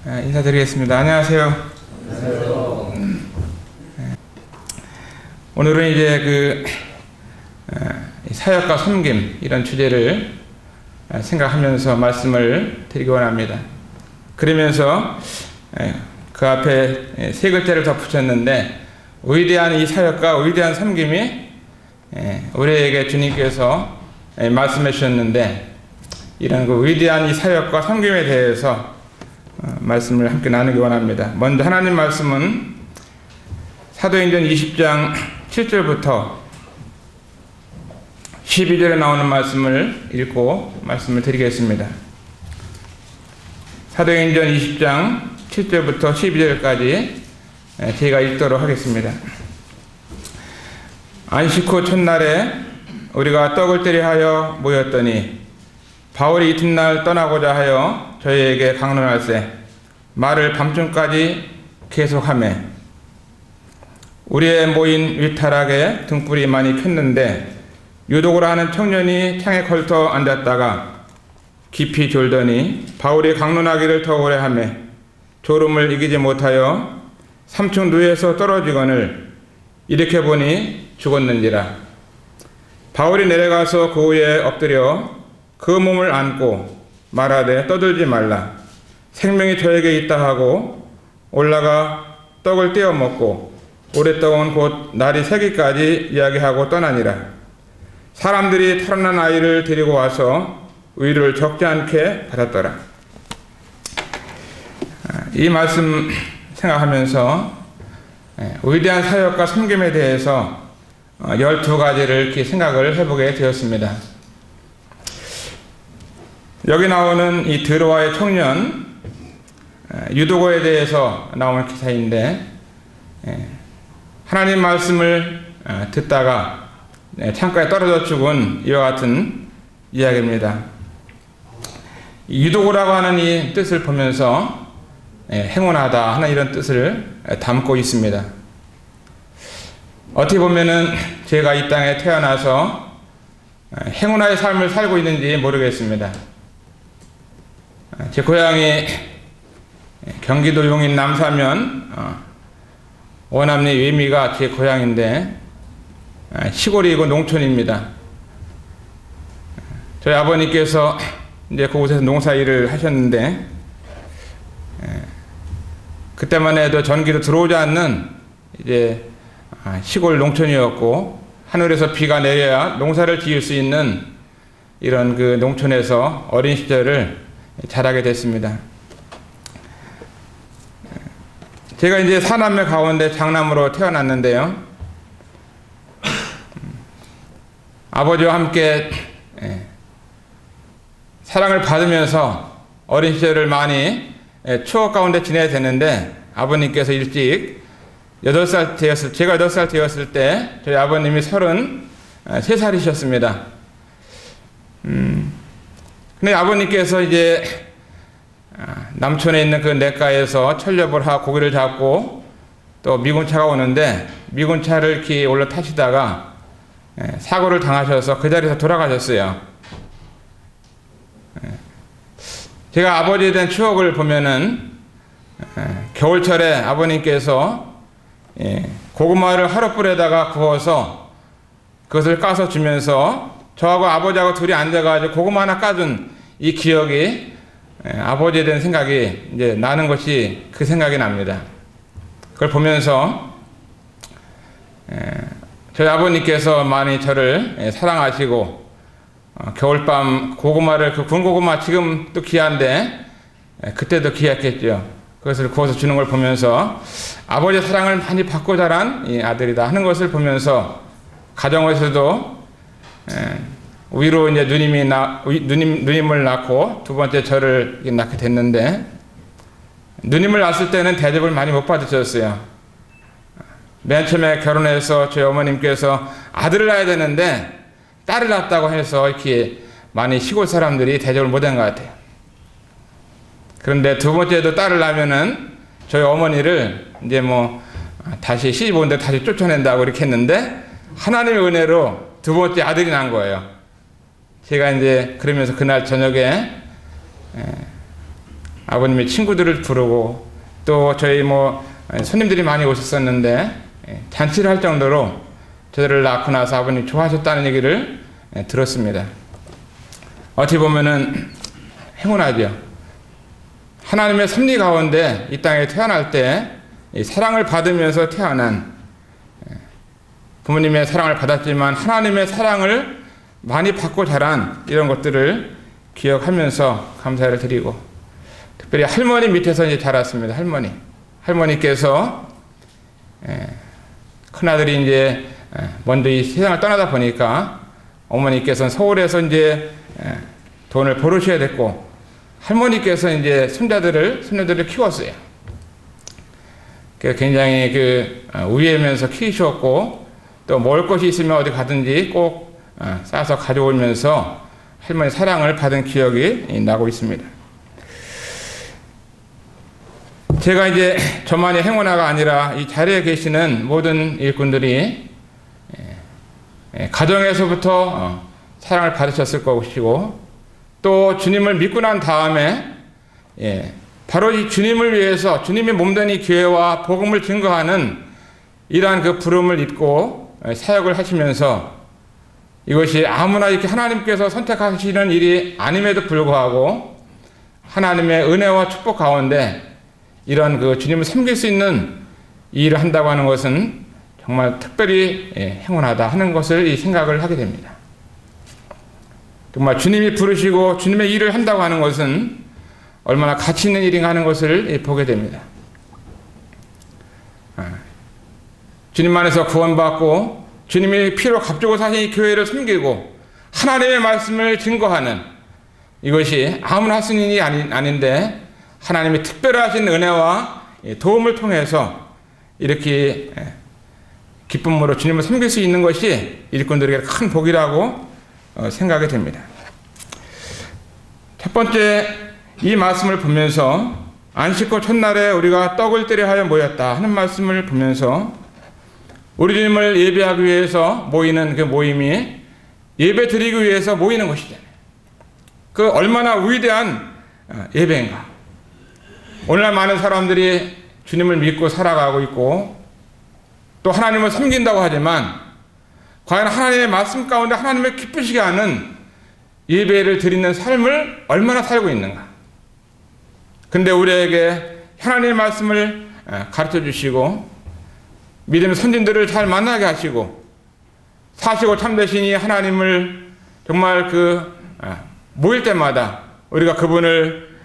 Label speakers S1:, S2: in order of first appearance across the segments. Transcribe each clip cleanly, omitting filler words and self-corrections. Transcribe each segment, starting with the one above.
S1: 인사드리겠습니다. 안녕하세요.
S2: 안녕하세요.
S1: 오늘은 이제 사역과 섬김 이런 주제를 생각하면서 말씀을 드리기 원합니다. 그러면서 그 앞에 세 글자를 덧붙였는데 위대한 이 사역과 위대한 섬김이 우리에게 주님께서 말씀해 주셨는데 이런 그 위대한 이 사역과 섬김에 대해서 말씀을 함께 나누기 원합니다. 먼저 하나님 말씀은 사도행전 20장 7절부터 12절에 나오는 말씀을 읽고 말씀을 드리겠습니다. 사도행전 20장 7절부터 12절까지 제가 읽도록 하겠습니다. 안식 후 첫날에 우리가 떡을 때려 하여 모였더니 바울이 이튿날 떠나고자 하여 저희에게 강론할세 말을 밤중까지 계속하매 우리의 모인 위타락에 등불이 많이 켰는데 유독으로 하는 청년이 창에 걸터 앉았다가 깊이 졸더니 바울이 강론하기를 더 오래 하매 졸음을 이기지 못하여 3층 누에서 떨어지거늘 일으켜 보니 죽었는지라. 바울이 내려가서 그 위에 엎드려 그 몸을 안고 말하되 떠들지 말라. 생명이 저에게 있다 하고 올라가 떡을 떼어 먹고 오랫동안 곧 날이 새기까지 이야기하고 떠나니라. 사람들이 탈환한 아이를 데리고 와서 위로를 적지 않게 받았더라. 이 말씀 생각하면서 위대한 사역과 섬김에 대해서 12가지를 이렇게 생각을 해보게 되었습니다. 여기 나오는 이 드로아의 청년 유도고에 대해서 나오는 기사인데 하나님 말씀을 듣다가 창가에 떨어져 죽은 이와 같은 이야기입니다. 유도고라고 하는 이 뜻을 보면서 행운하다 하는 이런 뜻을 담고 있습니다. 어떻게 보면은 제가 이 땅에 태어나서 행운아의 삶을 살고 있는지 모르겠습니다. 제 고향이 경기도 용인 남사면 원암리 외미가 제 고향인데 시골이고 농촌입니다. 저희 아버님께서 이제 그곳에서 농사일을 하셨는데 그때만 해도 전기도 들어오지 않는 이제 시골 농촌이었고 하늘에서 비가 내려야 농사를 지을 수 있는 이런 그 농촌에서 어린 시절을 자라게 됐습니다. 제가 이제 사남매 가운데 장남으로 태어났는데요. 아버지와 함께 사랑을 받으면서 어린 시절을 많이 추억 가운데 지내야 되는데 아버님께서 일찍 8살 되었을, 제가 8살 되었을 때 저희 아버님이 33살이셨습니다. 근데 아버님께서 이제 남촌에 있는 그 냇가에서 철렵을 하고 고기를 잡고 또 미군차가 오는데 미군차를 이렇게 올라타시다가 사고를 당하셔서 그 자리에서 돌아가셨어요. 제가 아버지에 대한 추억을 보면은 겨울철에 아버님께서 고구마를 하룻불에다가 구워서 그것을 까서 주면서 저하고 아버지하고 둘이 앉아가지고 고구마 하나 까준 이 기억이 아버지에 대한 생각이 이제 나는 것이 그 생각이 납니다. 그걸 보면서 저희 아버님께서 많이 저를 사랑하시고 겨울밤 고구마를 그 군 고구마 지금 또 귀한데 그때도 귀했겠죠. 그것을 구워서 주는 걸 보면서 아버지의 사랑을 많이 받고 자란 이 아들이다 하는 것을 보면서 가정에서도 위로 이제 누님을 낳고 두 번째 저를 낳게 됐는데 누님을 낳았을 때는 대접을 많이 못 받으셨어요. 맨 처음에 결혼해서 저희 어머님께서 아들을 낳아야 되는데 딸을 낳았다고 해서 이렇게 많이 시골 사람들이 대접을 못한 것 같아요. 그런데 두 번째도 딸을 낳으면은 저희 어머니를 이제 뭐 다시 시집 오는데 다시 쫓아낸다고 이렇게 했는데 하나님의 은혜로 두 번째 아들이 난 거예요. 제가 이제 그러면서 그날 저녁에 아버님의 친구들을 부르고 또 저희 손님들이 많이 오셨었는데 잔치를 할 정도로 저들을 낳고 나서 아버님 좋아하셨다는 얘기를 들었습니다. 어떻게 보면은 행운하죠. 하나님의 섭리 가운데 이 땅에 태어날 때 사랑을 받으면서 태어난, 부모님의 사랑을 받았지만 하나님의 사랑을 많이 받고 자란 이런 것들을 기억하면서 감사를 드리고, 특별히 할머니 밑에서 이제 자랐습니다. 할머니께서 큰아들이 이제 먼저 이 세상을 떠나다 보니까 어머니께서는 서울에서 이제 돈을 벌으셔야 됐고, 할머니께서 이제 손녀들을 키웠어요. 굉장히 우애하면서 키우셨고, 또 먹을 것이 있으면 어디 가든지 꼭 싸서 가져오면서 할머니 사랑을 받은 기억이 나고 있습니다. 제가 이제 저만의 행운아가 아니라 이 자리에 계시는 모든 일꾼들이 가정에서부터 사랑을 받으셨을 것이고, 또 주님을 믿고 난 다음에 바로 이 주님을 위해서 주님의 몸된 이 교회와 복음을 증거하는 이러한 그 부름을 입고 사역을 하시면서, 이것이 아무나 이렇게 하나님께서 선택하시는 일이 아님에도 불구하고 하나님의 은혜와 축복 가운데 이런 그 주님을 섬길 수 있는 이 일을 한다고 하는 것은 정말 특별히 행운하다 하는 것을 이 생각을 하게 됩니다. 정말 주님이 부르시고 주님의 일을 한다고 하는 것은 얼마나 가치 있는 일인가 하는 것을 보게 됩니다. 주님 안에서 구원받고 주님이 피로 값주고 사신 이 교회를 섬기고 하나님의 말씀을 증거하는, 이것이 아무나 할 수 있는 일이 아닌데 하나님이 특별하신 은혜와 도움을 통해서 이렇게 기쁨으로 주님을 섬길 수 있는 것이 일꾼들에게 큰 복이라고 생각이 됩니다. 첫 번째, 이 말씀을 보면서 안식구 첫날에 우리가 떡을 떼려 하여 모였다 하는 말씀을 보면서 우리 주님을 예배하기 위해서 모이는 그 모임이 예배 드리기 위해서 모이는 것이잖아요. 그 얼마나 위대한 예배인가. 오늘날 많은 사람들이 주님을 믿고 살아가고 있고 또 하나님을 섬긴다고 하지만 과연 하나님의 말씀 가운데 하나님을 기쁘시게 하는 예배를 드리는 삶을 얼마나 살고 있는가. 근데 우리에게 하나님의 말씀을 가르쳐 주시고 믿음의 선진들을 잘 만나게 하시고 사시고 참되신 이 하나님을 정말 모일 때마다 우리가 그분을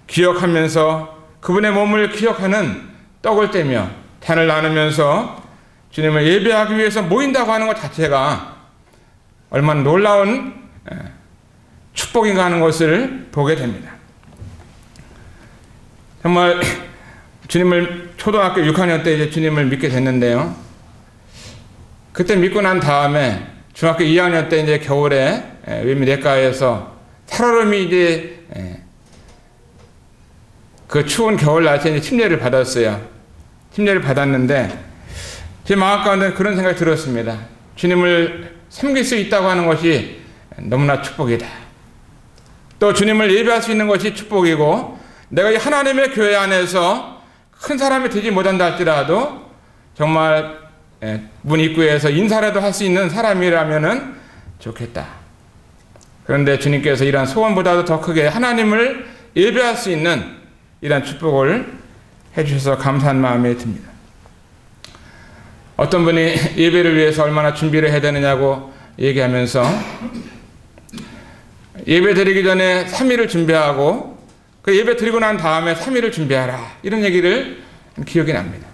S1: 기억하면서 그분의 몸을 기억하는 떡을 떼며 잔을 나누면서 주님을 예배하기 위해서 모인다고 하는 것 자체가 얼마나 놀라운 축복인가 하는 것을 보게 됩니다. 정말 주님을 초등학교 6학년 때 이제 주님을 믿게 됐는데요. 그때 믿고 난 다음에 중학교 2학년 때 이제 겨울에 외미내과에서 살얼음이 이제 그 추운 겨울 날씨에 이제 침례를 받았어요. 침례를 받았는데 제 마음 가운데 그런 생각이 들었습니다. 주님을 섬길 수 있다고 하는 것이 너무나 축복이다. 또 주님을 예배할 수 있는 것이 축복이고, 내가 이 하나님의 교회 안에서 큰 사람이 되지 못한다 할지라도 정말 문 입구에서 인사라도 할 수 있는 사람이라면은 좋겠다. 그런데 주님께서 이러한 소원보다도 더 크게 하나님을 예배할 수 있는 이러한 축복을 해주셔서 감사한 마음이 듭니다. 어떤 분이 예배를 위해서 얼마나 준비를 해야 되느냐고 얘기하면서 예배 드리기 전에 3일을 준비하고 그 예배 드리고 난 다음에 3일을 준비하라, 이런 얘기를 기억이 납니다.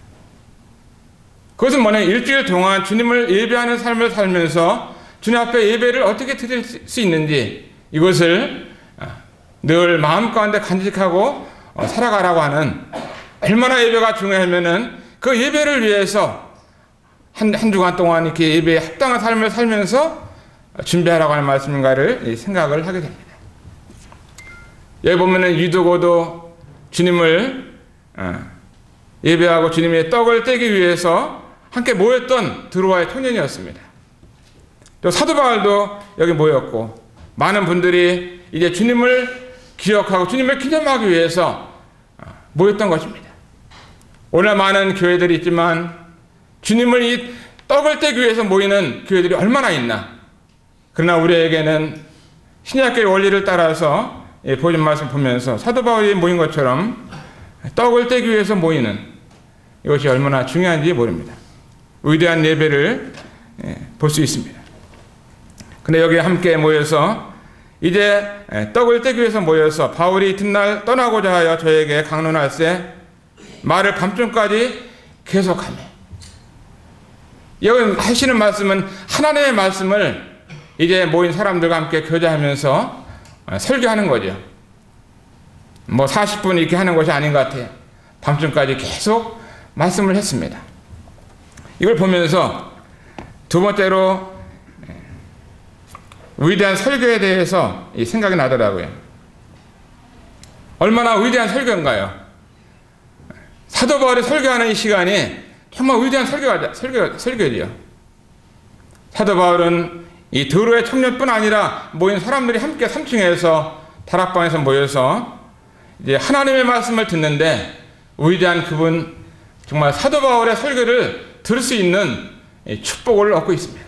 S1: 그것은 뭐냐면 일주일 동안 주님을 예배하는 삶을 살면서 주님 앞에 예배를 어떻게 드릴 수 있는지 이것을 늘 마음 가운데 간직하고 살아가라고 하는, 얼마나 예배가 중요하면은 그 예배를 위해서 한 주간 동안 이렇게 예배에 합당한 삶을 살면서 준비하라고 하는 말씀인가를 생각을 하게 됩니다. 여기 보면은 유두고도 주님을 예배하고 주님의 떡을 떼기 위해서 함께 모였던 드로아의 청년이었습니다. 또 사도 바울도 여기 모였고, 많은 분들이 이제 주님을 기억하고 주님을 기념하기 위해서 모였던 것입니다. 오늘 많은 교회들이 있지만 주님을 이 떡을 떼기 위해서 모이는 교회들이 얼마나 있나. 그러나 우리에게는 신약교의 원리를 따라서 보여준 말씀 보면서 사도 바울이 모인 것처럼 떡을 떼기 위해서 모이는 이것이 얼마나 중요한지 모릅니다. 위대한 예배를 볼 수 있습니다. 근데 여기 함께 모여서 이제 떡을 떼기 위해서 모여서 바울이 이튿날 떠나고자 하여 저에게 강론할세 말을 밤중까지 계속하며, 여기 하시는 말씀은 하나님의 말씀을 이제 모인 사람들과 함께 교제하면서 설교하는 거죠. 뭐 40분 이렇게 하는 것이 아닌 것 같아요. 밤중까지 계속 말씀을 했습니다. 이걸 보면서 두 번째로 위대한 설교에 대해서 이 생각이 나더라고요. 얼마나 위대한 설교인가요? 사도 바울이 설교하는 이 시간이 정말 위대한 설교지요. 사도 바울은 이 드로의 청년뿐 아니라 모인 사람들이 함께 3층에서 다락방에서 모여서 이제 하나님의 말씀을 듣는데 위대한 그분, 정말 사도 바울의 설교를 들을 수 있는 축복을 얻고 있습니다.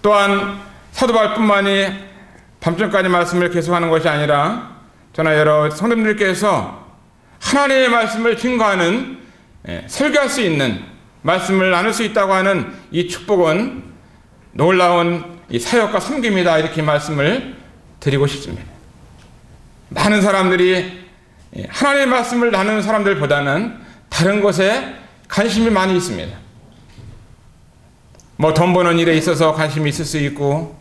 S1: 또한 사도 바울뿐만이 밤중까지 말씀을 계속하는 것이 아니라 저나 여러 성도님들께서 하나님의 말씀을 증거하는, 설교할 수 있는, 말씀을 나눌 수 있다고 하는 이 축복은 놀라운 이 사역과 섬김이다, 이렇게 말씀을 드리고 싶습니다. 많은 사람들이 하나님의 말씀을 나누는 사람들보다는 다른 것에 관심이 많이 있습니다. 뭐 돈 버는 일에 있어서 관심이 있을 수 있고,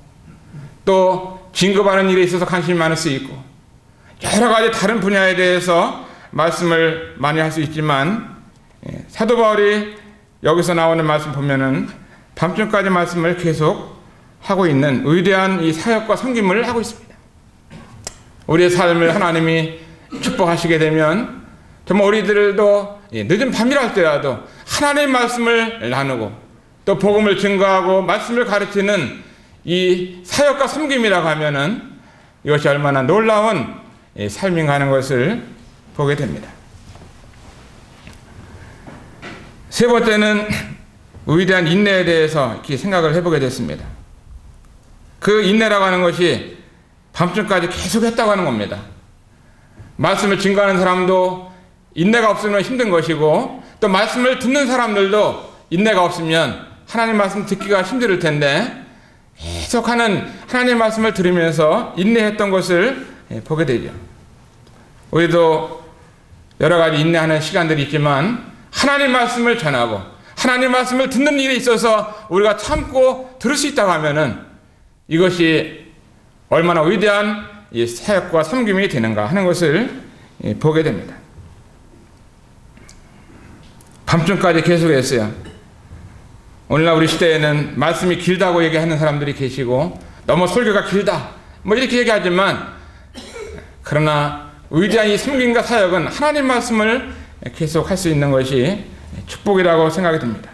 S1: 또 진급하는 일에 있어서 관심이 많을 수 있고, 여러 가지 다른 분야에 대해서 말씀을 많이 할 수 있지만, 사도 바울이 여기서 나오는 말씀 보면은 밤중까지 말씀을 계속 하고 있는 위대한 이 사역과 섬김을 하고 있습니다. 우리의 삶을 하나님이 축복하시게 되면 정말 우리들도 늦은 밤이라 할지라도 하나님의 말씀을 나누고 또 복음을 증거하고 말씀을 가르치는 이 사역과 섬김이라고 하면은 이것이 얼마나 놀라운 삶인가 하는 것을 보게 됩니다. 세 번째는 위대한 인내에 대해서 이렇게 생각을 해보게 됐습니다. 그 인내라고 하는 것이 밤중까지 계속 했다고 하는 겁니다. 말씀을 증거하는 사람도 인내가 없으면 힘든 것이고, 또 말씀을 듣는 사람들도 인내가 없으면 하나님 말씀 듣기가 힘들 텐데 계속하는 하나님 말씀을 들으면서 인내했던 것을 보게 되죠. 우리도 여러 가지 인내하는 시간들이 있지만 하나님 말씀을 전하고 하나님 말씀을 듣는 일에 있어서 우리가 참고 들을 수 있다고 하면은 이것이 얼마나 위대한 이 사역과 섬김이 되는가 하는 것을 보게 됩니다. 밤중까지 계속했어요. 오늘날 우리 시대에는 말씀이 길다고 얘기하는 사람들이 계시고, 너무 설교가 길다 뭐 이렇게 얘기하지만, 그러나 위대한 이 섬김과 사역은 하나님 말씀을 계속 할 수 있는 것이 축복이라고 생각이 듭니다.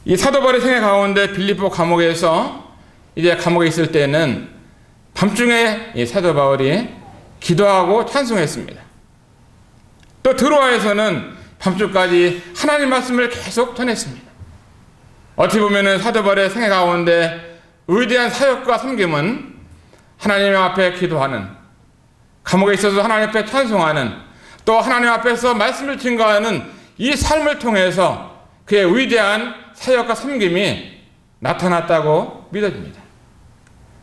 S1: 이 사도 바울의 생애 가운데 빌립보 감옥에서 이제 감옥에 있을 때는 밤중에 이 사도 바울이 기도하고 찬송했습니다. 또 드로아에서는 밤중까지 하나님 말씀을 계속 전했습니다. 어떻게 보면 사도 바울의 생애 가운데 위대한 사역과 섬김은 하나님 앞에 기도하는, 감옥에 있어서 하나님 앞에 찬송하는, 또 하나님 앞에서 말씀을 증거하는 이 삶을 통해서 그의 위대한 사역과 섬김이 나타났다고 믿어집니다.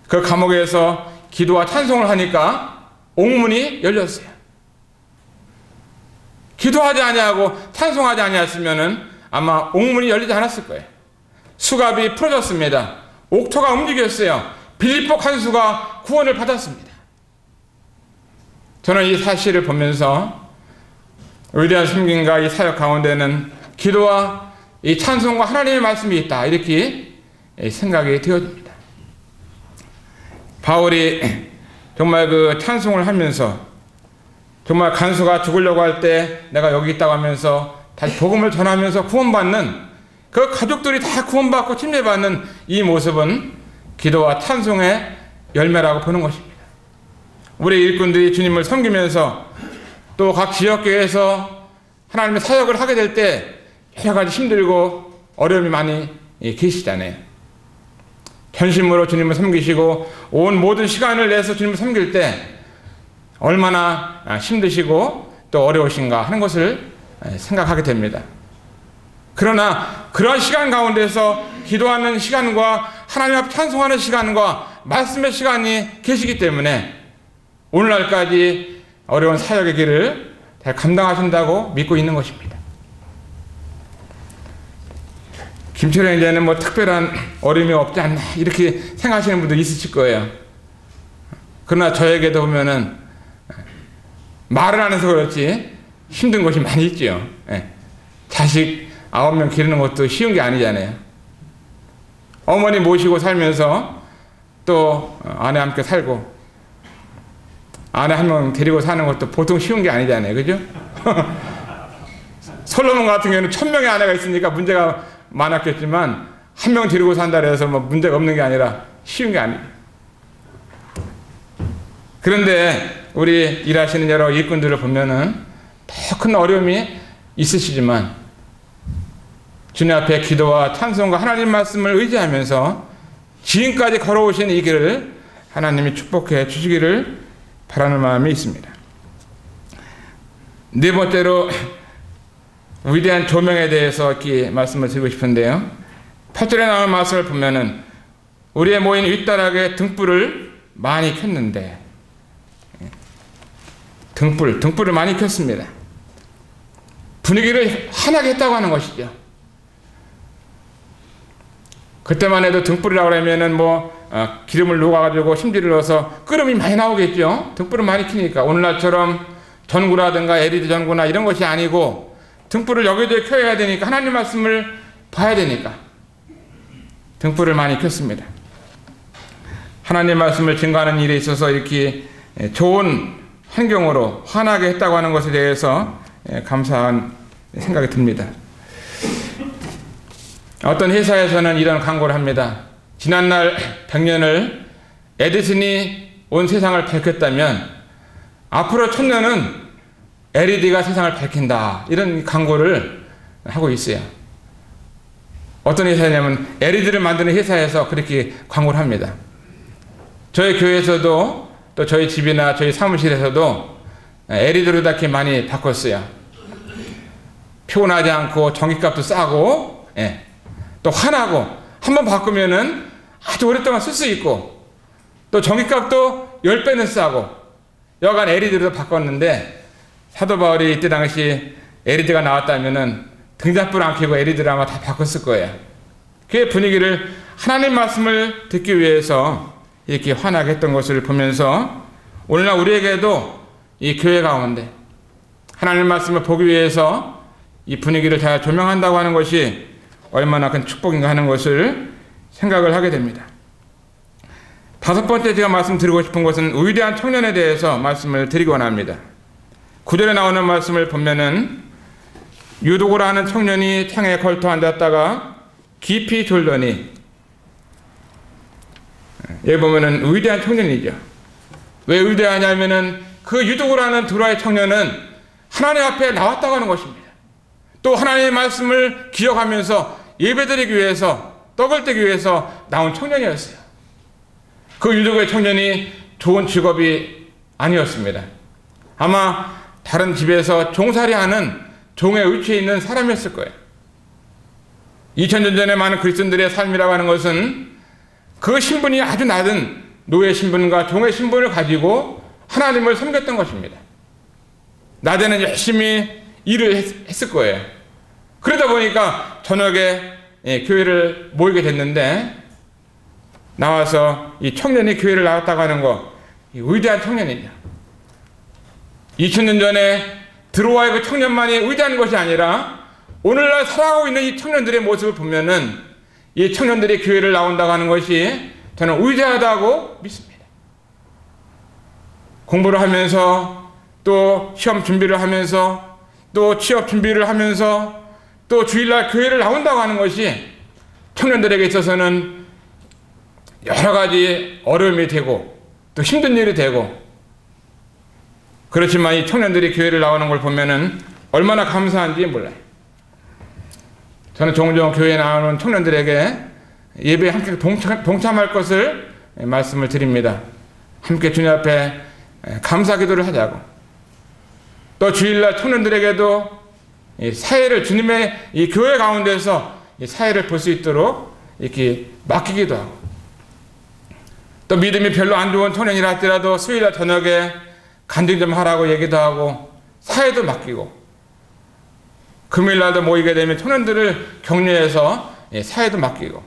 S1: 그 감옥에서 기도와 찬송을 하니까 옥문이 열렸어요. 기도하지 아니하고 찬송하지 아니했으면은 아마 옥문이 열리지 않았을 거예요. 수갑이 풀어졌습니다. 옥토가 움직였어요. 빌립보 간수가 구원을 받았습니다. 저는 이 사실을 보면서 위대한 섬김과 이 사역 가운데는 기도와 이 찬송과 하나님의 말씀이 있다, 이렇게 생각이 되어집니다. 바울이 정말 그 찬송을 하면서 정말 간수가 죽으려고 할 때 내가 여기 있다고 하면서 다시 복음을 전하면서 구원받는, 그 가족들이 다 구원받고 침례받는 이 모습은 기도와 찬송의 열매라고 보는 것입니다. 우리 일꾼들이 주님을 섬기면서 또 각 지역교회에서 하나님의 사역을 하게 될 때 여러 가지 힘들고 어려움이 많이 계시잖아요. 전심으로 주님을 섬기시고 온 모든 시간을 내서 주님을 섬길 때 얼마나 힘드시고 또 어려우신가 하는 것을 생각하게 됩니다. 그러나 그런 시간 가운데서 기도하는 시간과 하나님 앞에 찬송하는 시간과 말씀의 시간이 계시기 때문에 오늘날까지 어려운 사역의 길을 잘 감당하신다고 믿고 있는 것입니다. 김철현 이제는 뭐 특별한 어려움이 없지 않나 이렇게 생각하시는 분도 있으실 거예요. 그러나 저에게도 보면은 말을 안 해서 그렇지 힘든 것이 많이 있지요. 자식 9명 기르는 것도 쉬운 게 아니잖아요. 어머니 모시고 살면서 또 아내와 함께 살고 아내 한 명 데리고 사는 것도 보통 쉬운 게 아니잖아요. 그죠? 솔로몬 같은 경우는 1000명의 아내가 있으니까 문제가 많았겠지만 한 명 데리고 산다 해서 뭐 문제가 없는 게 아니라 쉬운 게 아니에요. 그런데 우리 일하시는 여러 일꾼들을 보면은 더 큰 어려움이 있으시지만 주님 앞에 기도와 찬송과 하나님 말씀을 의지하면서 지금까지 걸어오신 이 길을 하나님이 축복해 주시기를 바라는 마음이 있습니다. 네 번째로 위대한 조명에 대해서 이렇게 말씀을 드리고 싶은데요. 8절에 나오는 말씀을 보면은 우리의 모인 윗다락에 등불을 많이 켰는데 등불을 많이 켰습니다. 분위기를 환하게 했다고 하는 것이죠. 그때만 해도 등불이라고 하면은 기름을 녹아가지고 심지를 넣어서 끓음이 많이 나오겠죠. 등불을 많이 켜니까 오늘날처럼 전구라든가 LED 전구나 이런 것이 아니고 등불을 여기저기 켜야 되니까 하나님 말씀을 봐야 되니까 등불을 많이 켰습니다. 하나님 말씀을 증거하는 일에 있어서 이렇게 좋은 환경으로 환하게 했다고 하는 것에 대해서 감사한 생각이 듭니다. 어떤 회사에서는 이런 광고를 합니다. 지난날 100년을 에디슨이 온 세상을 밝혔다면 앞으로 1000년은 LED가 세상을 밝힌다. 이런 광고를 하고 있어요. 어떤 회사냐면 LED를 만드는 회사에서 그렇게 광고를 합니다. 저희 교회에서도 또 저희 집이나 저희 사무실에서도 LED로 이렇게 많이 바꿨어요. 피곤하지 않고 전기값도 싸고 또 환하고 한번 바꾸면은 아주 오랫동안 쓸 수 있고 또 전기값도 10배는 싸고 여간 LED로 바꿨는데 사도 바울이 이때 당시 LED가 나왔다면은 등잔불 안 켜고 LED를 아마 다 바꿨을 거예요. 그 분위기를 하나님 말씀을 듣기 위해서 이렇게 환하게 했던 것을 보면서 오늘날 우리에게도 이 교회 가운데 하나님 말씀을 보기 위해서 이 분위기를 잘 조명한다고 하는 것이 얼마나 큰 축복인가 하는 것을 생각을 하게 됩니다. 다섯 번째 제가 말씀드리고 싶은 것은 위대한 청년에 대해서 말씀을 드리기 원합니다. 9절에 나오는 말씀을 보면은 유도고라 하는 청년이 창에 걸터 앉았다가 깊이 졸더니 여기 보면은 위대한 청년이죠. 왜 위대하냐면은 그 유도고라는 두라의 청년은 하나님 앞에 나왔다고 하는 것입니다. 또 하나님의 말씀을 기억하면서 예배드리기 위해서 떡을 떼기 위해서 나온 청년이었어요. 그 유도고의 청년이 좋은 직업이 아니었습니다. 아마 다른 집에서 종살이하는 종의 위치에 있는 사람이었을 거예요. 2000년 전에 많은 그리스도인들의 삶이라고 하는 것은 그 신분이 아주 낮은 노예 신분과 종의 신분을 가지고 하나님을 섬겼던 것입니다. 낮에는 열심히 일을 했을 거예요. 그러다 보니까 저녁에 교회를 모이게 됐는데 나와서 이 청년이 교회를 나왔다고 하는 거 위대한 청년이죠. 2000년 전에 드로아의 그 청년만이 위대한 것이 아니라 오늘날 살아가고 있는 이 청년들의 모습을 보면은 이 청년들이 교회를 나온다고 하는 것이 저는 위대하다고 믿습니다. 공부를 하면서 또 시험 준비를 하면서 또 취업 준비를 하면서 또 주일날 교회를 나온다고 하는 것이 청년들에게 있어서는 여러 가지 어려움이 되고 또 힘든 일이 되고, 그렇지만 이 청년들이 교회를 나오는 걸 보면은 얼마나 감사한지 몰라요. 저는 종종 교회에 나오는 청년들에게 예배에 함께 동참할 것을 말씀을 드립니다. 함께 주님 앞에 감사 기도를 하자고. 또 주일날 청년들에게도 이 사회를, 주님의 이 교회 가운데서 이 사회를 볼 수 있도록 이렇게 맡기기도 하고, 또 믿음이 별로 안 좋은 청년이라 할지라도 수요일날 저녁에 간증 좀 하라고 얘기도 하고, 사회도 맡기고, 금요일날도 모이게 되면 청년들을 격려해서 사회도 맡기고,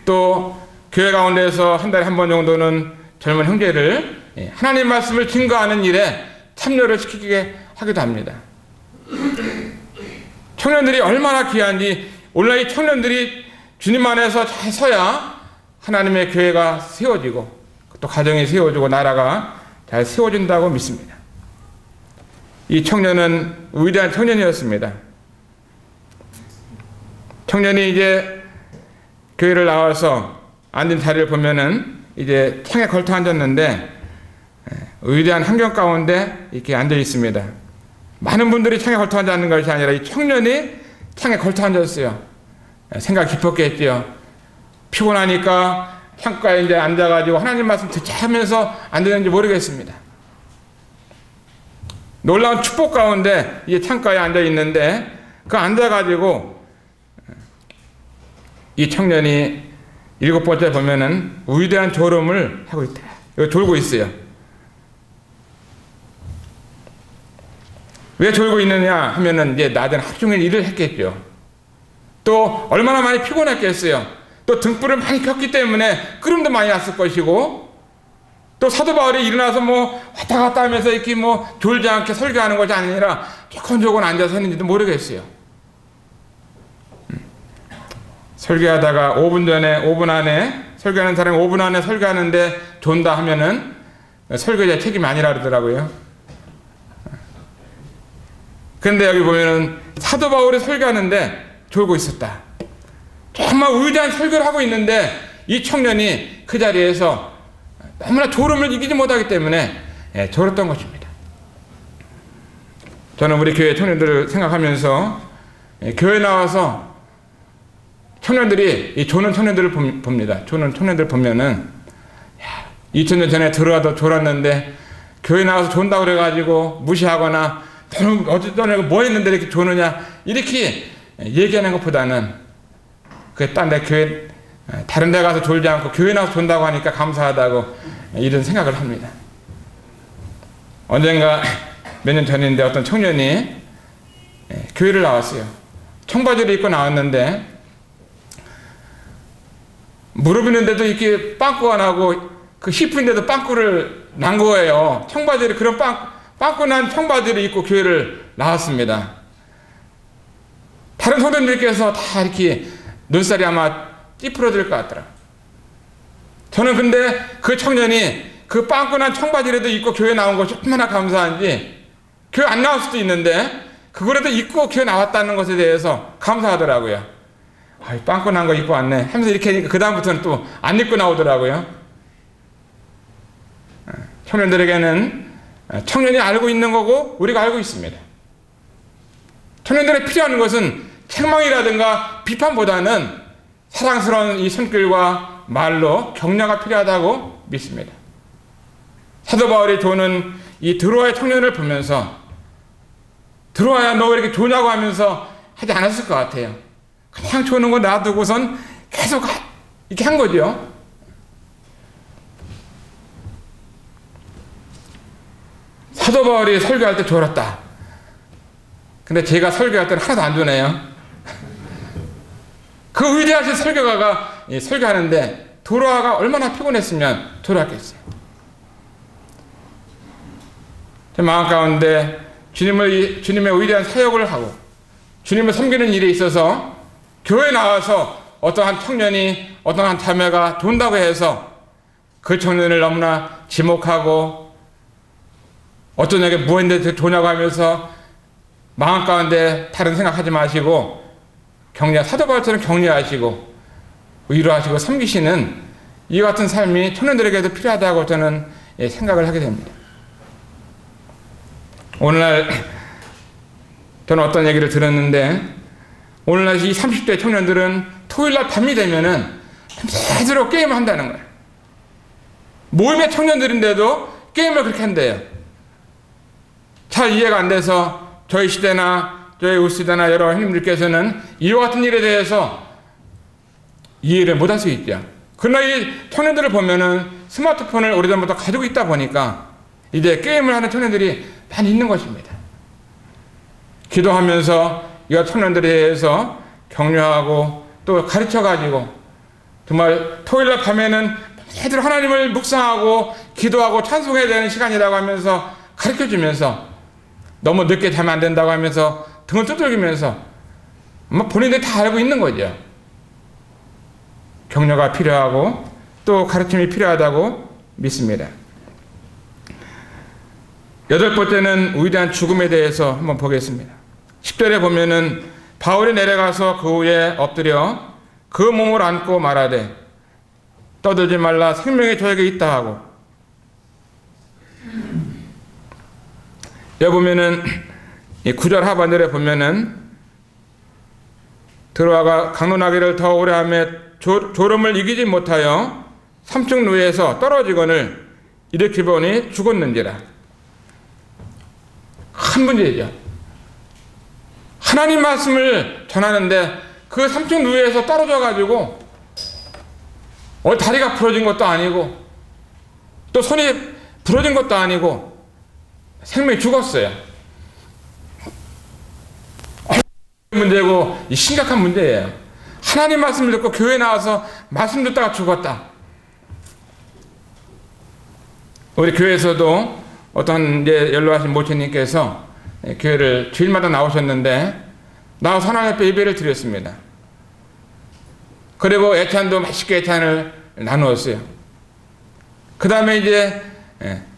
S1: 또 교회 가운데서 한 달에 한 번 정도는 젊은 형제를 하나님 말씀을 증거하는 일에 참여를 시키게 하기도 합니다. 청년들이 얼마나 귀한지, 오늘 이 청년들이 주님 안에서 잘 서야 하나님의 교회가 세워지고 또 가정이 세워지고 나라가 잘 세워진다고 믿습니다. 이 청년은 위대한 청년이었습니다. 청년이 이제 교회를 나와서 앉은 자리를 보면은 이제 창에 걸터 앉았는데 위대한 환경 가운데 이렇게 앉아 있습니다. 많은 분들이 창에 걸터 앉는 것이 아니라 이 청년이 창에 걸터 앉았어요. 생각 깊었겠지요. 피곤하니까 창가에 이제 앉아가지고 하나님 말씀 듣자 하면서 앉았는지 모르겠습니다. 놀라운 축복 가운데 이 창가에 앉아 있는데, 그 앉아가지고 이 청년이 7번째 보면은 위대한 졸음을 하고 있다. 여기 졸고 있어요. 왜 졸고 있느냐 하면은 이제 낮은 하루 종일 일을 했겠죠. 또 얼마나 많이 피곤했겠어요. 또 등불을 많이 켰기 때문에 끄름도 많이 났을 것이고, 또 사도 바울이 일어나서 뭐 왔다 갔다 하면서 이렇게 뭐 졸지 않게 설교하는 것이 아니라 조곤조곤 앉아서 했는지도 모르겠어요. 설교하다가 5분 안에 설교하는 사람이 5분 안에 설교하는데 존다 하면은 설교자 책임이 아니라 그러더라고요. 그런데 여기 보면은 사도 바울이 설교하는데 졸고 있었다. 정말 위대한 설교를 하고 있는데 이 청년이 그 자리에서 너무나 졸음을 이기지 못하기 때문에 졸았던 것입니다. 저는 우리 교회 청년들을 생각하면서 교회 나와서 청년들이 이 조는 청년들을 봅니다. 조는 청년들 보면은 2000년 전에 들어와도 졸았는데 교회 나와서 존다고 그래가지고 무시하거나 너는 어쨌든 뭐 했는데 이렇게 조느냐 이렇게 얘기하는 것보다는 그 딴 데 교회 다른 데 가서 졸지 않고 교회 나와서 존다고 하니까 감사하다고 이런 생각을 합니다. 언젠가 몇 년 전인데 어떤 청년이 교회를 나왔어요. 청바지를 입고 나왔는데 무릎 있는데도 이렇게 빵꾸 안 하고 그 히프인데도 빵꾸를 난 거예요. 청바지를, 그런 빵꾸 난 청바지를 입고 교회를 나왔습니다. 다른 성도님들께서 다 이렇게 눈살이 아마 찌푸러질 것 같더라. 저는 근데 그 청년이 그 빵꾸 난 청바지라도 입고 교회 나온 것이 얼마나 감사한지, 교회 안 나올 수도 있는데 그거라도 입고 교회 나왔다는 것에 대해서 감사하더라고요. 아, 빵꾸 난 거 입고 왔네 하면서 이렇게 하니까 그 다음부터는 또 안 입고 나오더라고요. 청년들에게는 청년이 알고 있는 거고 우리가 알고 있습니다. 청년들에 필요한 것은 책망이라든가 비판보다는 사랑스러운 이 손길과 말로 격려가 필요하다고 믿습니다. 사도 바울이 조는 이 드로아의 청년을 보면서 드로아야 너 왜 이렇게 조냐고 하면서 하지 않았을 것 같아요. 그냥 조는 거 놔두고선 계속 이렇게 한 거죠. 사도 바울이 설교할 때 졸았다. 근데 제가 설교할 때는 하나도 안 조네요. 그 위대하신 설교가가 설교하는데 드로아가 얼마나 피곤했으면 졸았겠어요. 제 마음 가운데 주님의 위대한 사역을 하고 주님을 섬기는 일에 있어서 교회에 나와서 어떠한 청년이, 어떠한 자매가 존다고 해서 그 청년을 너무나 지목하고 어떤 에게 뭐 했는데 조냐고 하면서 마음 가운데 다른 생각하지 마시고 사도 바울처럼 격려하시고 위로하시고 섬기시는 이 같은 삶이 청년들에게도 필요하다고 저는 생각을 하게 됩니다. 오늘날 저는 어떤 얘기를 들었는데, 오늘날 이 30대 청년들은 토요일날 밤이 되면은 밤새도록 게임을 한다는 거예요. 모임의 청년들인데도 게임을 그렇게 한대요. 잘 이해가 안 돼서 저희 시대나 저희 우시대나 여러 형님들께서는 이와 같은 일에 대해서 이해를 못할 수 있죠. 그러나 이 청년들을 보면은 스마트폰을 오래전부터 가지고 있다 보니까 이제 게임을 하는 청년들이 많이 있는 것입니다. 기도하면서 이 청년들에 대해서 격려하고 또 가르쳐가지고 정말 토요일날 밤에는 새들 하나님을 묵상하고 기도하고 찬송해야 되는 시간이라고 하면서 가르쳐주면서 너무 늦게 자면 안 된다고 하면서 등을 두들기면서 본인들이 다 알고 있는 거죠. 격려가 필요하고 또 가르침이 필요하다고 믿습니다. 8번째는 위대한 죽음에 대해서 한번 보겠습니다. 10절에 보면은 바울이 내려가서 그 위에 엎드려 그 몸을 안고 말하되 떠들지 말라, 생명이 저에게 있다 하고. 여기 보면은 이 9절 하반절에 보면은 들어와가 강론하기를 더 오래 하며 졸음을 이기지 못하여 3층 누에서 떨어지거늘 일으키보니 죽었는지라. 큰 문제죠. 하나님 말씀을 전하는데 그 3층 누에서 떨어져 가지고 다리가 부러진 것도 아니고 또 손이 부러진 것도 아니고 생명이 죽었어요. 문제고 심각한 문제예요. 하나님 말씀을 듣고 교회 나와서 말씀 듣다가 죽었다. 우리 교회에서도 어떤 이제 연로하신 모친님께서 교회를 주일마다 나오셨는데 나와서 하나님 앞에 예배를 드렸습니다. 그리고 애찬도 맛있게 애찬을 나누었어요. 그 다음에 이제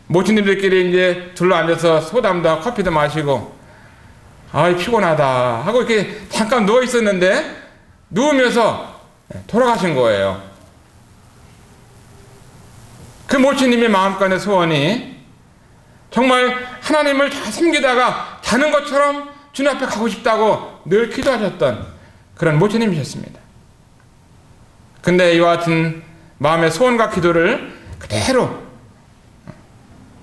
S1: 모친님들끼리 이제 둘러앉아서 소담도 커피도 마시고 피곤하다 하고 이렇게 잠깐 누워 있었는데 누우면서 돌아가신 거예요. 그 모친님의 마음간의 소원이 정말 하나님을 잘 섬기다가 자는 것처럼 주님 앞에 가고 싶다고 늘 기도하셨던 그런 모친님이셨습니다. 근데 이와 같은 마음의 소원과 기도를 그대로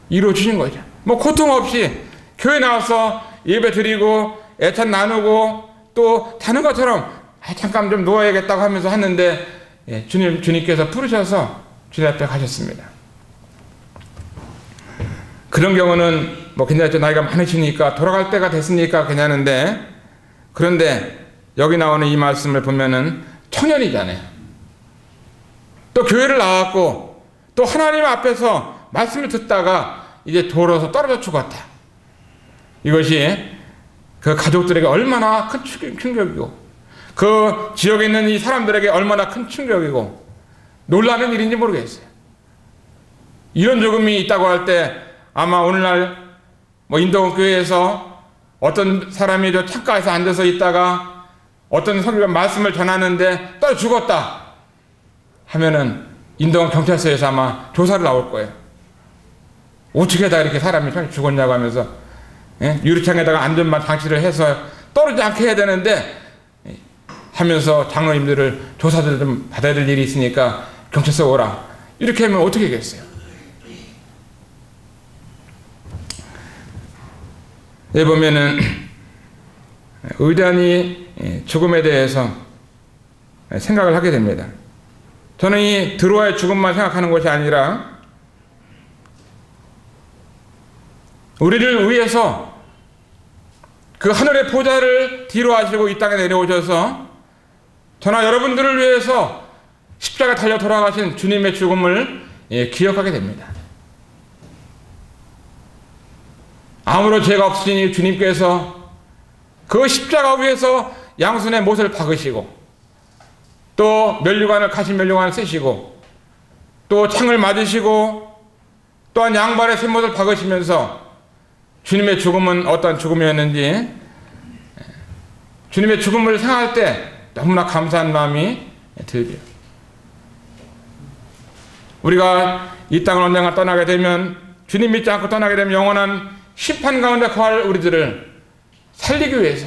S1: 이루어 주신 거죠. 고통 없이 교회 나와서 예배 드리고 애찬 나누고 또 자는 것처럼 잠깐 좀 누워야겠다고 하면서 하는데 주님께서 부르셔서 주님 앞에 가셨습니다. 그런 경우는 괜찮죠. 나이가 많으시니까 돌아갈 때가 됐으니까 괜찮은데, 그런데 여기 나오는 이 말씀을 보면은 청년이잖아요. 또 교회를 나왔고 또 하나님 앞에서 말씀을 듣다가 이제 돌아서 떨어져 죽었다. 이것이 그 가족들에게 얼마나 큰 충격이고 그 지역에 있는 이 사람들에게 얼마나 큰 충격이고 놀라는 일인지 모르겠어요. 이런 죽음이 있다고 할 때 아마 오늘날 인도원 교회에서 어떤 사람이 저 창가에서 앉아서 있다가 어떤 성도가 말씀을 전하는데 떨어 죽었다 하면은 인도원 경찰서에서 아마 조사를 나올 거예요. 어떻게 다 이렇게 사람이 죽었냐고 하면서 유리창에다가 안전만 장치를 해서 떨어지지 않게 해야 되는데 하면서 장로님들을 조사들 좀 받아야 될 일이 있으니까 경찰서 오라 이렇게 하면 어떻게 하겠어요? 여기 보면은 의단이 죽음에 대해서 생각을 하게 됩니다. 저는 이 드로아의 죽음만 생각하는 것이 아니라 우리를 위해서 그 하늘의 보좌를 뒤로 하시고 이 땅에 내려오셔서 저나 여러분들을 위해서 십자가 달려 돌아가신 주님의 죽음을 기억하게 됩니다. 아무런 죄가 없으신 주님께서 그 십자가 위에서 양손에 못을 박으시고 또 면류관을 가신 면류관을 쓰시고 또 창을 맞으시고 또한 양발에 샘못을 박으시면서 주님의 죽음은 어떠한 죽음이었는지 주님의 죽음을 생각할 때 너무나 감사한 마음이 들죠. 우리가 이 땅을 언젠가 떠나게 되면, 주님 믿지 않고 떠나게 되면 영원한 심판 가운데 거할 우리들을 살리기 위해서,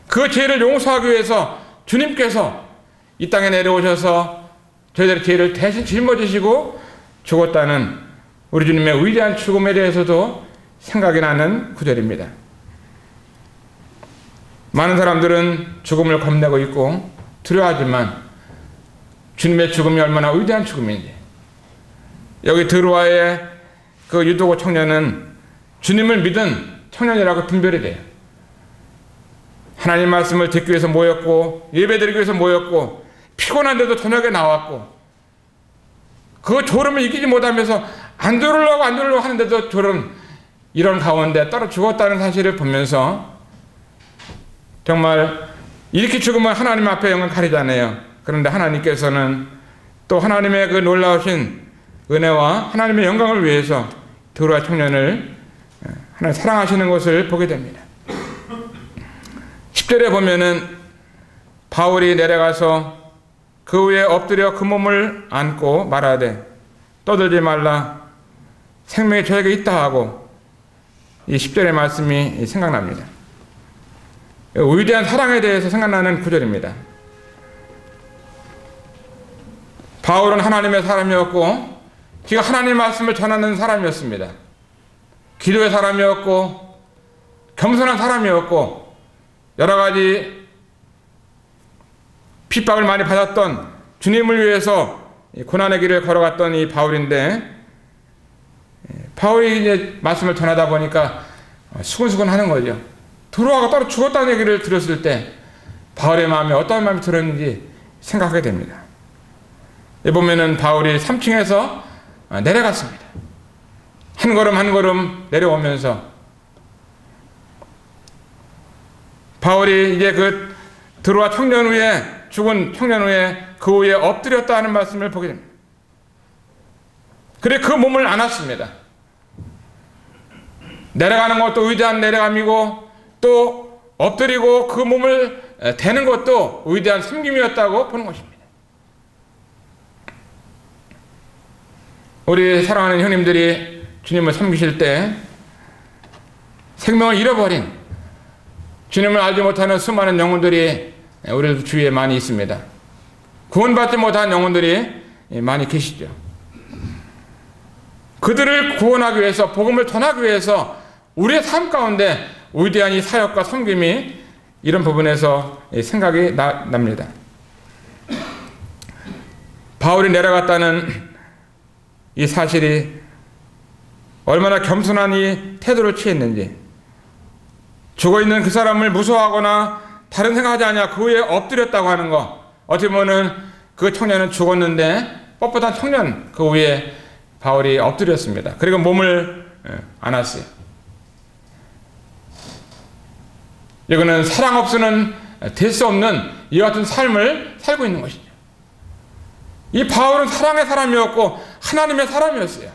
S1: 그 죄를 용서하기 위해서 주님께서 이 땅에 내려오셔서 저희들의 죄를 대신 짊어지시고 죽었다는 우리 주님의 위대한 죽음에 대해서도 생각이 나는 구절입니다. 많은 사람들은 죽음을 겁내고 있고 두려워하지만 주님의 죽음이 얼마나 위대한 죽음인지, 여기 드로아의 그 유도고 청년은 주님을 믿은 청년이라고 분별이 돼요. 하나님 말씀을 듣기 위해서 모였고 예배드리기 위해서 모였고 피곤한데도 저녁에 나왔고, 그 졸음을 이기지 못하면서 안 졸으려고 하는데도 이런 가운데 떨어 죽었다는 사실을 보면서 정말 이렇게 죽으면 하나님 앞에 영을 가리잖아요. 그런데 하나님께서는 또 하나님의 그 놀라우신 은혜와 하나님의 영광을 위해서 드로아 청년을 하나님 사랑하시는 것을 보게 됩니다. 10절에 보면은 바울이 내려가서 그 위에 엎드려 그 몸을 안고 말하되 떠들지 말라, 생명이 저에게 있다 하고, 이 10절의 말씀이 생각납니다. 위대한 사랑에 대해서 생각나는 구절입니다. 바울은 하나님의 사람이었고 그가 하나님의 말씀을 전하는 사람이었습니다. 기도의 사람이었고 겸손한 사람이었고 여러 가지 핍박을 많이 받았던, 주님을 위해서 고난의 길을 걸어갔던 이 바울인데, 바울이 이제 말씀을 전하다 보니까 수근수근 하는 거죠. 드로아가 따로 죽었다는 얘기를 들었을 때 바울의 마음에 어떤 마음이 들었는지 생각하게 됩니다. 여기 보면은 바울이 3층에서 내려갔습니다. 한 걸음 한 걸음 내려오면서 바울이 이제 그 드로아 청년 후에, 죽은 청년 후에 그 위에 엎드렸다 하는 말씀을 보게 됩니다. 그래 그 몸을 안았습니다. 내려가는 것도 위대한 내려감이고 또 엎드리고 그 몸을 대는 것도 위대한 섬김이었다고 보는 것입니다. 우리 사랑하는 형님들이 주님을 섬기실 때 생명을 잃어버린, 주님을 알지 못하는 수많은 영혼들이 우리 주위에 많이 있습니다. 구원받지 못한 영혼들이 많이 계시죠. 그들을 구원하기 위해서, 복음을 전하기 위해서 우리의 삶 가운데 위대한 이 사역과 섬김이 이런 부분에서 생각이 납니다. 바울이 내려갔다는 이 사실이 얼마나 겸손한 이 태도를 취했는지, 죽어있는 그 사람을 무서워하거나 다른 생각하지 않냐 그 위에 엎드렸다고 하는 거, 어떻게 보면 그 청년은 죽었는데 뻣뻣한 청년 그 위에 바울이 엎드렸습니다. 그리고 몸을 안았어요. 이거는 사랑 없이는 될 수 없는 이와 같은 삶을 살고 있는 것이죠. 이 바울은 사랑의 사람이었고 하나님의 사람이었어요.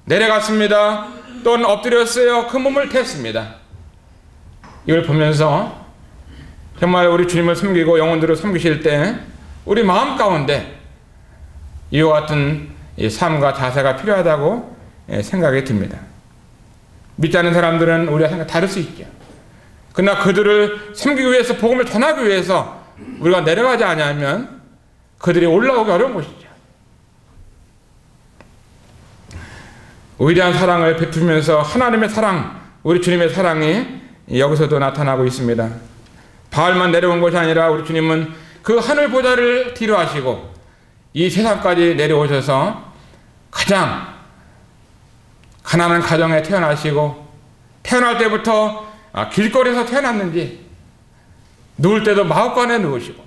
S1: 내려갔습니다. 또는 엎드렸어요. 그 몸을 댔습니다. 이걸 보면서 정말 우리 주님을 섬기고 영혼들을 섬기실 때 우리 마음 가운데 이와 같은 이 삶과 자세가 필요하다고 생각이 듭니다. 믿지 않는 사람들은 우리와 생각 다를 수 있죠. 그러나 그들을 섬기기 위해서, 복음을 전하기 위해서 우리가 내려가지 않으면 그들이 올라오기 어려운 것이죠. 위대한 사랑을 베풀면서 하나님의 사랑, 우리 주님의 사랑이 여기서도 나타나고 있습니다. 바울만 내려온 것이 아니라 우리 주님은 그 하늘 보좌를 뒤로 하시고 이 세상까지 내려오셔서 가장 가난한 가정에 태어나시고, 태어날 때부터 길거리에서 태어났는지 누울 때도 마을관에 누우시고,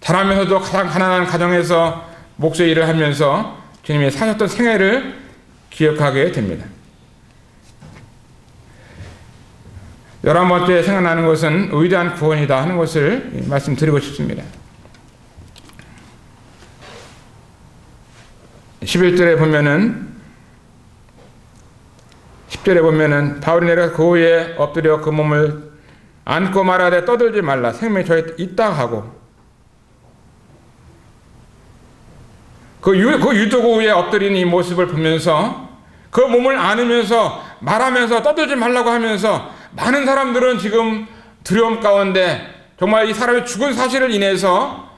S1: 자라면서도 가장 가난한 가정에서 목수의 일을 하면서 주님이 사셨던 생애를 기억하게 됩니다. 11번째 생각나는 것은 위대한 구원이다 하는 것을 말씀드리고 싶습니다. 11절에 보면은, 10절에 보면은 바울이 내려가서 그 위에 엎드려 그 몸을 안고 말하되 떠들지 말라, 생명이 저에 있다 하고, 그 유도구 위에 엎드린 이 모습을 보면서 그 몸을 안으면서 말하면서 떠들지 말라고 하면서 많은 사람들은 지금 두려움 가운데 정말 이 사람의 죽은 사실을 인해서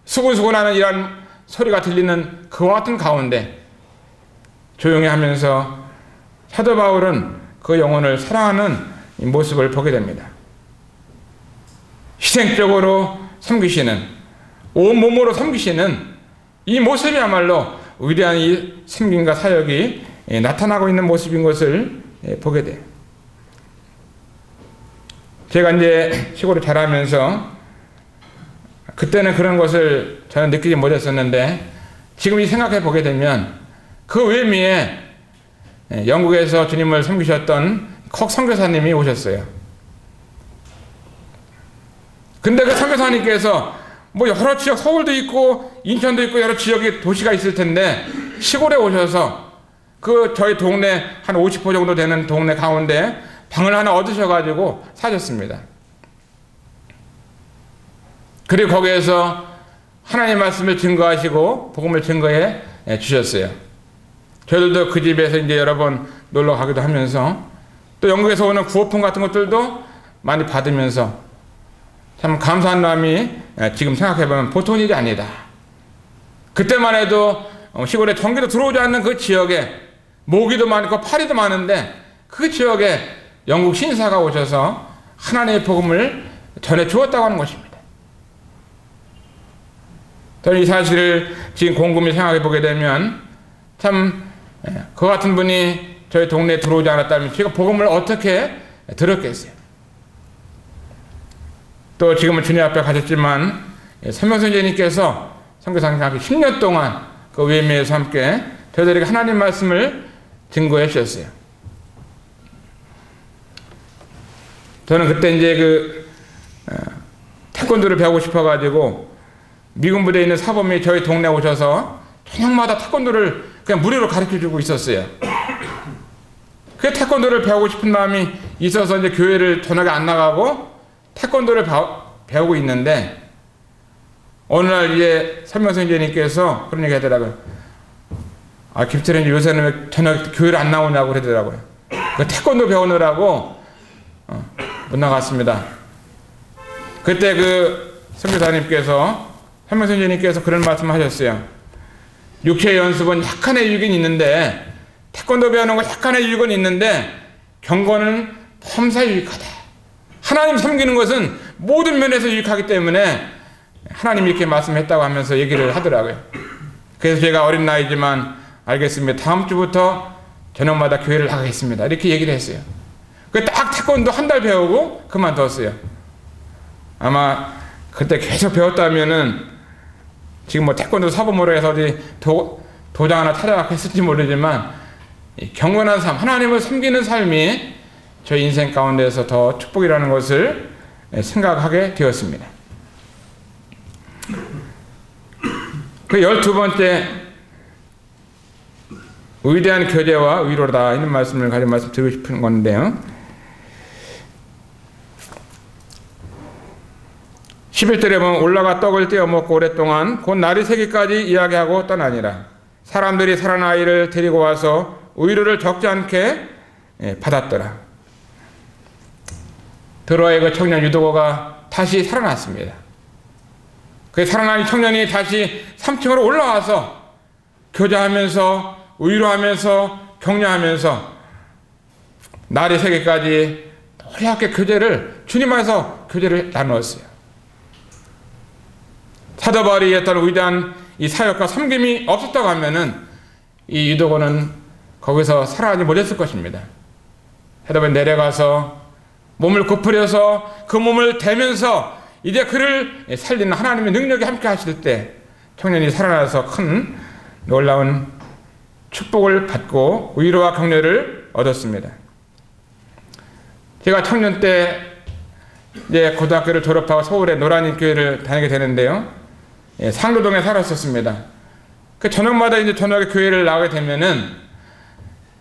S1: 수근수근하는 이런 소리가 들리는 그와 같은 가운데 조용히 하면서 사도 바울은 그 영혼을 사랑하는 이 모습을 보게 됩니다. 희생적으로 섬기시는, 온몸으로 섬기시는 이 모습이야말로 위대한 이 섬김과 사역이 나타나고 있는 모습인 것을 보게 돼요. 제가 이제 시골에 자라면서 그때는 그런 것을 저는 느끼지 못했었는데 지금 이 생각해 보게 되면 그 외미에 영국에서 주님을 섬기셨던 콕 선교사님이 오셨어요. 근데 그 선교사님께서 뭐 여러 지역, 서울도 있고 인천도 있고 여러 지역의 도시가 있을 텐데 시골에 오셔서 그 저희 동네 한 50호 정도 되는 동네 가운데 방을 하나 얻으셔가지고 사셨습니다. 그리고 거기에서 하나님 말씀을 증거하시고 복음을 증거해 주셨어요. 저희들도 그 집에서 이제 여러 번 놀러 가기도 하면서 또 영국에서 오는 구호품 같은 것들도 많이 받으면서 참 감사한 마음이 지금 생각해보면 보통 일이 아니다. 그때만 해도 시골에 전기도 들어오지 않는 그 지역에 모기도 많고 파리도 많은데 그 지역에 영국 신사가 오셔서 하나님의 복음을 전해 주었다고 하는 것입니다. 저는 이 사실을 지금 곰곰이 생각해 보게 되면 참 그 같은 분이 저희 동네에 들어오지 않았다면 제가 복음을 어떻게 들었겠어요. 또 지금은 주님 앞에 가셨지만 선명선생님께서 선교사님과 함께 10년 동안 그 외미에서 함께 저희들에게 하나님 말씀을 증거해 주셨어요. 저는 그때 이제 태권도를 배우고 싶어가지고 미군 부대에 있는 사범이 저희 동네에 오셔서 저녁마다 태권도를 그냥 무료로 가르쳐주고 있었어요. 그 태권도를 배우고 싶은 마음이 있어서 이제 교회를 저녁에 안 나가고 태권도를 배우고 있는데 어느 날 이제 설명선생님께서 그런 얘기 하더라고요. 아, 김철현이 요새는 왜 저녁 교회를 안 나오냐고 그러더라고요. 그 태권도 배우느라고 못 나갔습니다. 그때 그 선교사님께서 설명선생님께서 그런 말씀 하셨어요. 육체의 연습은 약간의 유익은 있는데 태권도 배우는 거 약간의 유익은 있는데 경건은 범사에 유익하다. 하나님 섬기는 것은 모든 면에서 유익하기 때문에 하나님이 이렇게 말씀했다고 하면서 얘기를 하더라고요. 그래서 제가 어린 나이지만 알겠습니다. 다음 주부터 저녁마다 교회를 나가겠습니다. 이렇게 얘기를 했어요. 딱 태권도 한 달 배우고 그만뒀어요. 아마 그때 계속 배웠다면은 지금 뭐 태권도 사범으로 해서 어디 도장 하나 찾아갖고 했을지 모르지만 경건한 삶, 하나님을 섬기는 삶이 저희 인생 가운데서 더 축복이라는 것을 생각하게 되었습니다. 그 12번째 위대한 교제와 위로다 이런 말씀을 가지고 말씀드리고 싶은 건데요. 11절에 보면 올라가 떡을 떼어 먹고 오랫동안 곧 날이 새기까지 이야기하고 떠나니라. 사람들이 살아난 아이를 데리고 와서 위로를 적지 않게 받았더라. 드로아의 그 청년 유도고가 다시 살아났습니다. 그 살아난 이 청년이 다시 3층으로 올라와서 교제하면서 위로하면서 격려하면서 날이 새기까지 놀랍게 교제를 주님 안에서 교제를 나누었어요. 사도 바울이 했던 위대한 이 사역과 섬김이 없었다고 하면은 이 유도고는 거기서 살아나지 못했을 것입니다. 사도 바울이 내려가서 몸을 굽으려서 그 몸을 대면서 이제 그를 살리는 하나님의 능력이 함께 하실 때 청년이 살아나서 큰 놀라운 축복을 받고 위로와 격려를 얻었습니다. 제가 청년 때 이제 고등학교를 졸업하고 서울의 노란인 교회를 다니게 되는데요. 상로동에 살았었습니다. 그 저녁마다 이제 저녁에 교회를 나가게 되면은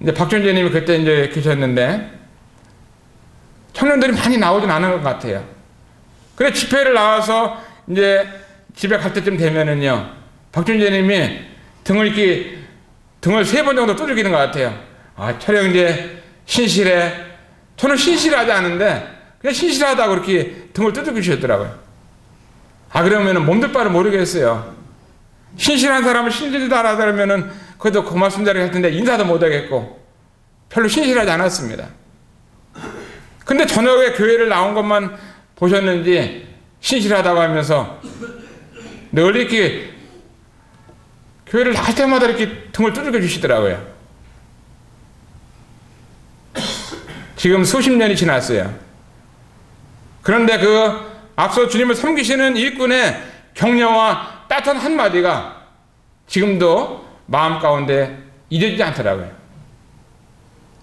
S1: 이제 박준재님이 그때 이제 계셨는데 청년들이 많이 나오진 않은 것 같아요. 그래 집회를 나와서 이제 집에 갈 때쯤 되면은요 박준재님이 등을 3번 정도 두들기는 것 같아요. 아, 촬영제 신실해. 저는 신실하지 않은데 그냥 신실하다고 그렇게 등을 두들기셨더라고요. 아, 그러면은 몸둘 바를 모르겠어요. 신실한 사람을 신실하다 하라 그러면은 그래도 고맙습니다 할 텐데 인사도 못 하겠고 별로 신실하지 않았습니다. 근데 저녁에 교회를 나온 것만 보셨는지 신실하다고 하면서 늘 이렇게 교회를 나갈 때마다 이렇게 등을 두들겨 주시더라고요. 지금 수십 년이 지났어요. 그런데 그 앞서 주님을 섬기시는 일꾼의 격려와 따뜻한 한마디가 지금도 마음 가운데 잊어지지 않더라고요.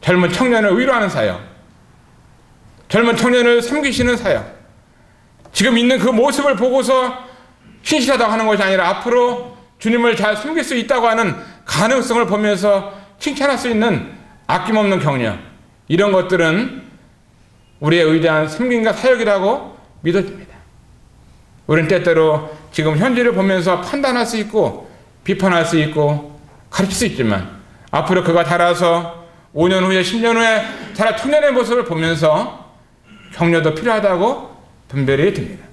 S1: 젊은 청년을 위로하는 사역, 젊은 청년을 섬기시는 사역, 지금 있는 그 모습을 보고서 신실하다고 하는 것이 아니라 앞으로 주님을 잘 섬길 수 있다고 하는 가능성을 보면서 칭찬할 수 있는 아낌없는 격려, 이런 것들은 우리의 위대한 섬김과 사역이라고 믿어집니다. 우리는 때때로 지금 현재를 보면서 판단할 수 있고 비판할 수 있고 가르칠 수 있지만 앞으로 그가 자라서 5년 후에 10년 후에 자라 청년의 모습을 보면서 격려도 필요하다고 분별이 듭니다.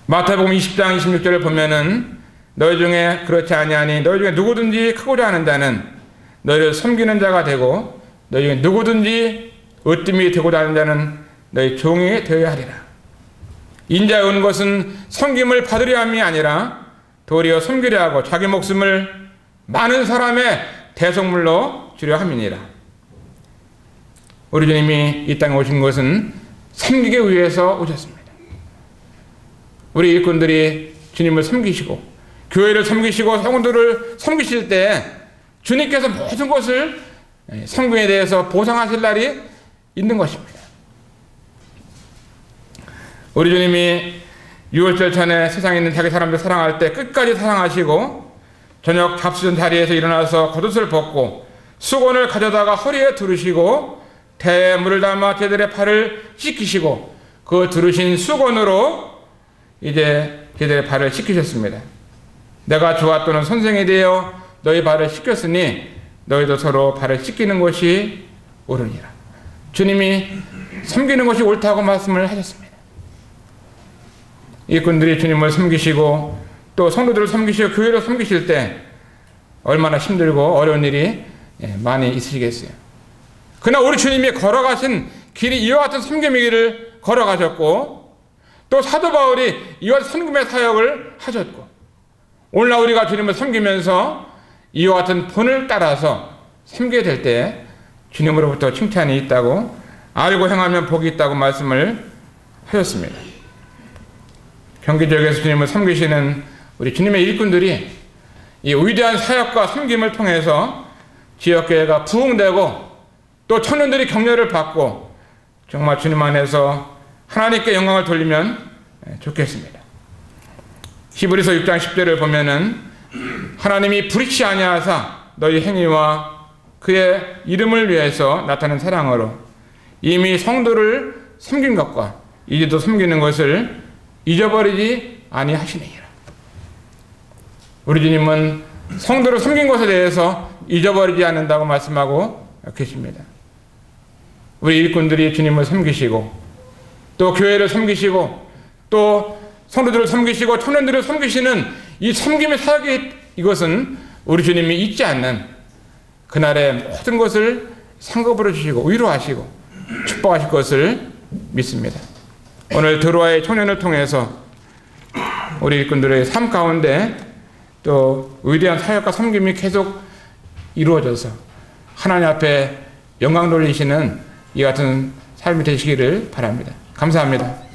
S1: 마태복음 20장 26절을 보면은 너희 중에 그렇지 아니하니 너희 중에 누구든지 크고자 하는 자는 너희를 섬기는 자가 되고 너희 중에 누구든지 으뜸이 되고자 하는 자는 너희 종이 되어야 하리라. 인자에 온 것은 섬김을 받으려 함이 아니라 도리어 섬기려 하고 자기 목숨을 많은 사람의 대속물로 주려 함이니라. 우리 주님이 이 땅에 오신 것은 섬기기 위해서 오셨습니다. 우리 일꾼들이 주님을 섬기시고 교회를 섬기시고 성도들을 섬기실 때 주님께서 모든 것을 섬김에 대해서 보상하실 날이 있는 것입니다. 우리 주님이 유월절 전에 세상에 있는 자기 사람들 사랑할 때 끝까지 사랑하시고 저녁 잡수전 자리에서 일어나서 겉옷을 벗고 수건을 가져다가 허리에 두르시고 태에 물을 담아 제들의 발을 씻기시고 그 두르신 수건으로 이제 제들의 발을 씻기셨습니다. 내가 주와 또는 선생이 되어 너희 발을 씻겼으니 너희도 서로 발을 씻기는 것이 옳으니라. 주님이 섬기는 것이 옳다고 말씀을 하셨습니다. 일꾼들이 주님을 섬기시고 또 성도들을 섬기시고 교회를 섬기실 때 얼마나 힘들고 어려운 일이 많이 있으시겠어요. 그러나 우리 주님이 걸어가신 길이 이와 같은 섬김의 길을 걸어가셨고 또 사도 바울이 이와 같은 섬김의 사역을 하셨고 오늘날 우리가 주님을 섬기면서 이와 같은 본을 따라서 섬기게 될 때 주님으로부터 칭찬이 있다고 알고 행하면 복이 있다고 말씀을 하셨습니다. 경기 지역에서 주님을 섬기시는 우리 주님의 일꾼들이 이 위대한 사역과 섬김을 통해서 지역교회가 부흥되고 또 청년들이 격려를 받고 정말 주님 안에서 하나님께 영광을 돌리면 좋겠습니다. 히브리서 6장 10절을 보면은 하나님이 불의치 아니하사 너희 행위와 그의 이름을 위해서 나타낸 사랑으로 이미 성도를 섬긴 것과 이제도 섬기는 것을 잊어버리지 아니하시느니라. 우리 주님은 성도를 섬긴 것에 대해서 잊어버리지 않는다고 말씀하고 계십니다. 우리 일꾼들이 주님을 섬기시고 또 교회를 섬기시고 또 성도들을 섬기시고 청년들을 섬기시는 이 섬김의 사역이 이것은 우리 주님이 잊지 않는 그날의 모든 것을 상급으로 주시고 위로하시고 축복하실 것을 믿습니다. 오늘 드로아의 청년을 통해서 우리 일꾼들의 삶 가운데 또 위대한 사역과 섬김이 계속 이루어져서 하나님 앞에 영광 돌리시는 이 같은 삶이 되시기를 바랍니다. 감사합니다.